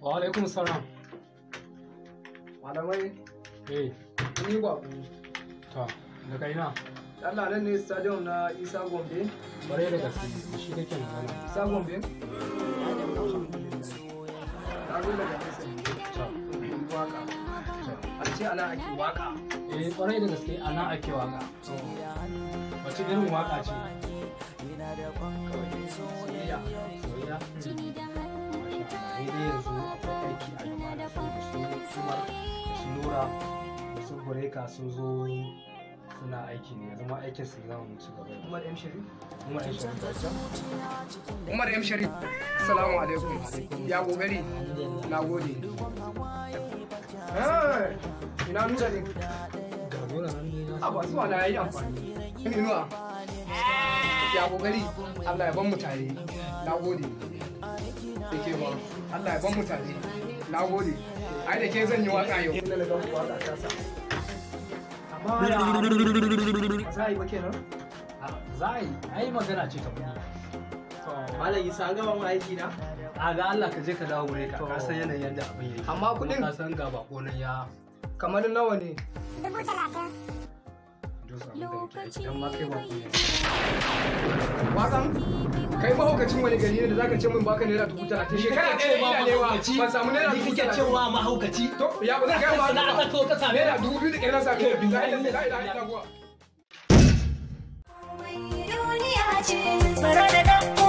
Wa alaikum salam. Malamai, Eh, ni ba ku. ta, daga ina? Allah nan ne stadium na Isa Gombe. Bare da gaske, da shi kake magana. Isa Gombe? Na zo daga nesa ne. Ta, Waka. A ce ana ake waka. eh, kwarai da gaske a nan ake waka. Wace irin waka ce? Soyayya. Soyayya? Masha Allah, ni dai yanzu akwai aiki a gaba da su Umar, da su Nura, da su Bureka sun zo suna aiki ne, yanzu ma aikin su za mu ci gaba da. Umar M. Sharif. Umar ya shirin da Umar M. Sharif. Assalamu alaikum. Ya kokari. Na gode. Ina nuna ne. ga Nura nan ne na A ba zuwa na yayi amfani. Inuwa. Ya kokari. Allah ya ban mu tare. Na gode. Da ke ba. Allah ya ban mu tare. Na gode. Ai da ke zan yi waka yau. Ina da gan waka ta sa. Amma ya ba za a yi ba kenan. za a yi, ai magana ce ta kuɗi. Malam Isa an gama mu aiki na. A ga Allah ka je ka dawo gure ka san yanayin yadda abin yake. Amma kuɗin ka san ga bako nan ya kamar nawa ne? dosa abin da muke aiki dan ma kai bako ne. Wakan kai mahaukacin wani gari ne da zaka ce min baka naira 30,000 shekara ɗaya ina newa ban samu naira 30,000 cewa mahaukaci to ya ba zan kai ma na aka to ka same naira 2,000 da ƙyar na same da billahi la ilaha illallah Duniya ce, tsara da ɗan